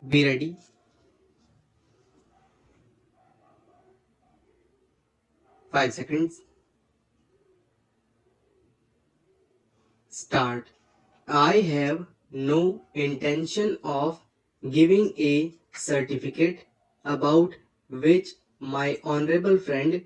Be ready. Five seconds. Start. I have no intention of giving a certificate about which my honorable friend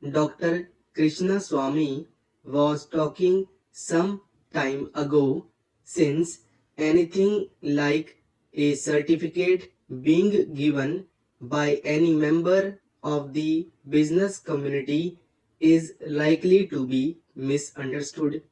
Dr. Krishna Swami was talking some time ago, since anything like a certificate being given by any member of the business community is likely to be misunderstood.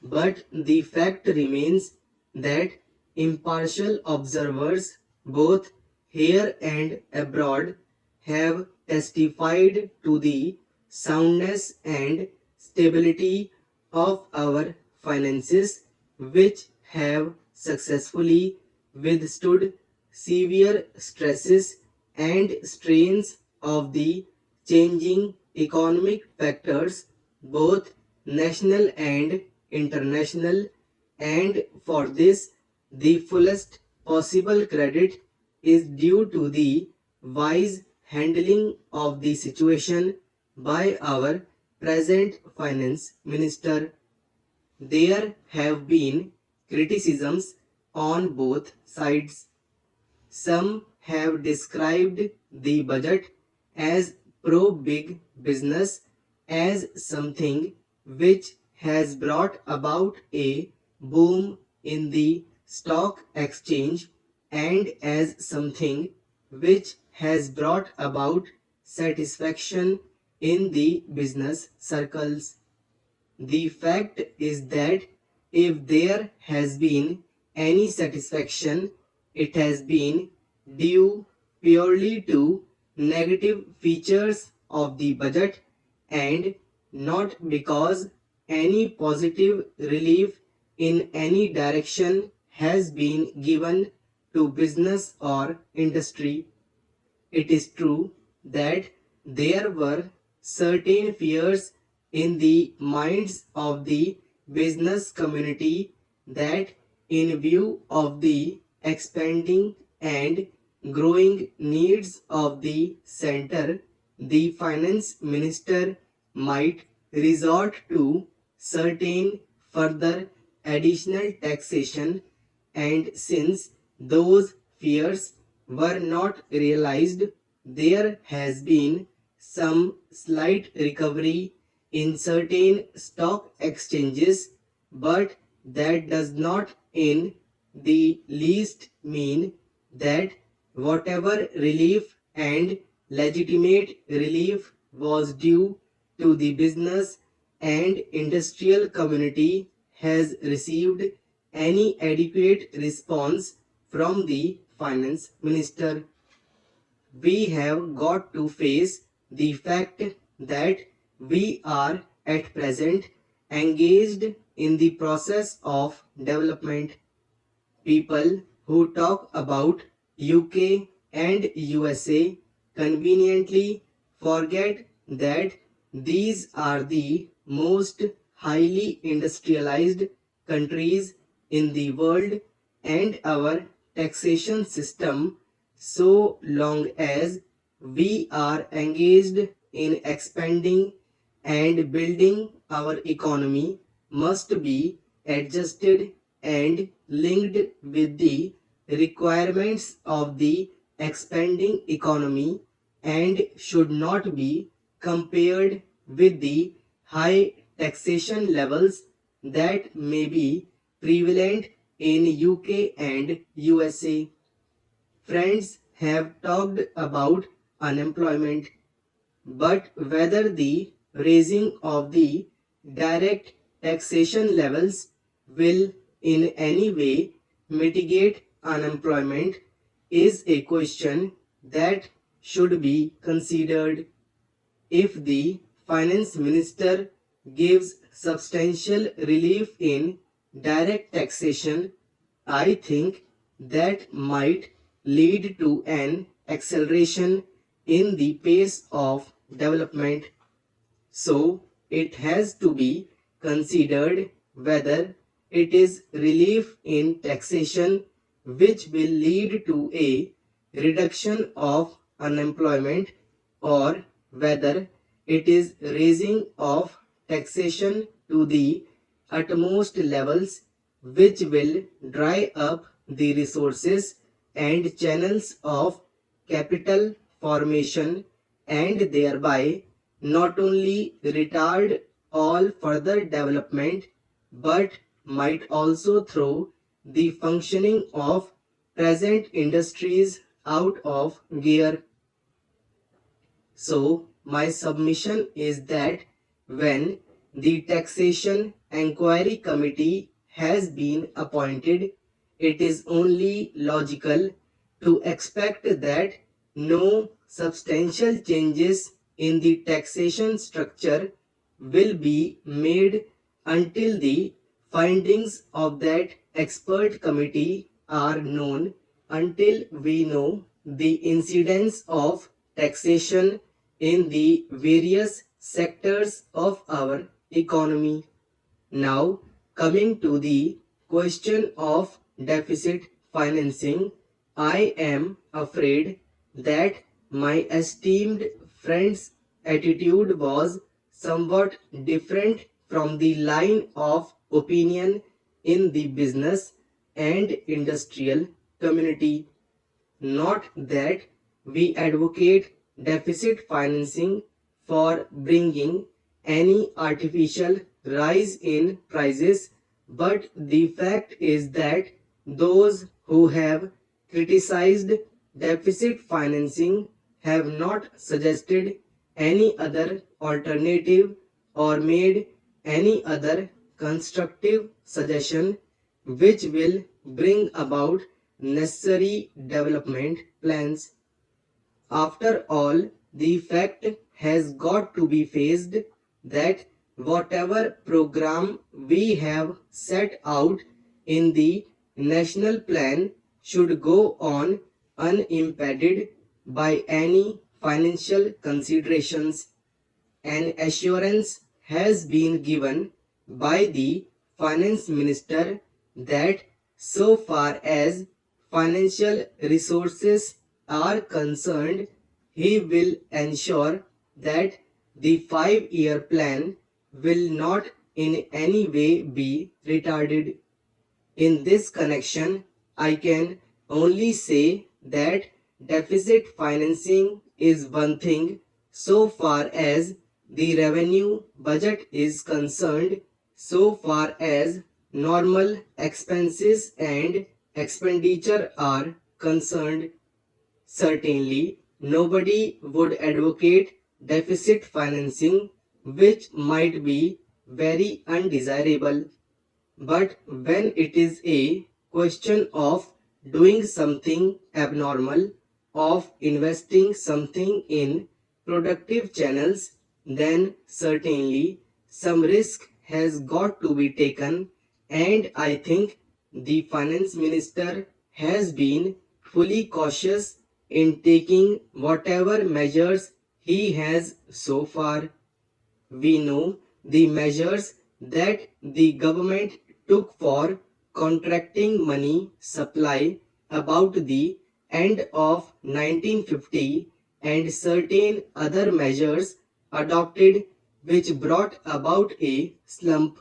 But the fact remains that impartial observers, both here and abroad, have testified to the soundness and stability of our finances, which have successfully withstood severe stresses and strains of the changing economic factors, both national and international, and for this the fullest possible credit is due to the wise handling of the situation by our present finance minister. There have been criticisms on both sides. Some have described the budget as pro big business, as something which has brought about a boom in the stock exchange, and as something which has brought about satisfaction in the business circles. The fact is that if there has been any satisfaction, it has been due purely to negative features of the budget, and not because any positive relief in any direction has been given to business or industry. It is true that there were certain fears in the minds of the business community that, in view of the expanding and growing needs of the center, the finance minister might resort to certain further additional taxation, and since those fears were not realized, there has been some slight recovery in certain stock exchanges, but that does not in the least mean that whatever relief and legitimate relief was due to the business and industrial community has received any adequate response from the finance minister. We have got to face the fact that we are at present engaged in the process of development. People who talk about UK and USA conveniently forget that these are the most highly industrialized countries in the world, and our taxation system, so long as we are engaged in expanding and building our economy, must be adjusted and linked with the requirements of the expanding economy, and should not be compared with the high taxation levels that may be prevalent in UK and USA. Friends have talked about unemployment, but whether the raising of the direct taxation levels will in any way mitigate unemployment is a question that should be considered. If the finance minister gives substantial relief in direct taxation, I think that might lead to an acceleration in the pace of development. So it has to be considered whether it is relief in taxation which will lead to a reduction of unemployment, or whether it is raising of taxation to the utmost levels, which will dry up the resources and channels of capital formation, and thereby not only retard all further development but might also throw the functioning of present industries out of gear. So, my submission is that when the Taxation Enquiry Committee has been appointed, it is only logical to expect that no substantial changes in the taxation structure will be made until the findings of that expert committee are known, until we know the incidence of taxation in the various sectors of our economy. Now, coming to the question of deficit financing, I am afraid that my esteemed friend's attitude was somewhat different from the line of opinion in the business and industrial community. Not that we advocate deficit financing for bringing any artificial rise in prices, but the fact is that those who have criticized deficit financing have not suggested any other alternative or made any other constructive suggestion which will bring about necessary development plans. After all, the fact has got to be faced that whatever program we have set out in the national plan should go on unimpeded by any financial considerations. An assurance has been given by the finance minister that so far as financial resources are concerned, he will ensure that the 5-year plan will not in any way be retarded. In this connection, I can only say that deficit financing is one thing so far as the revenue budget is concerned, so far as normal expenses and expenditure are concerned. Certainly, nobody would advocate deficit financing, which might be very undesirable. But when it is a question of doing something abnormal, of investing something in productive channels, then certainly some risk has got to be taken, and I think the finance minister has been fully cautious in taking whatever measures he has so far. We know the measures that the government took for contracting money supply about the end of 1950, and certain other measures adopted which brought about a slump.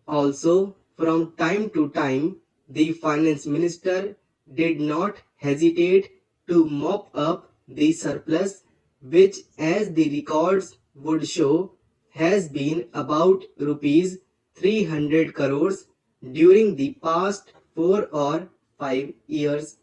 Also, from time to time, the finance minister did not hesitate to mop up the surplus, which, as the records would show, has been about rupees 300 crores during the past 4 or 5 years.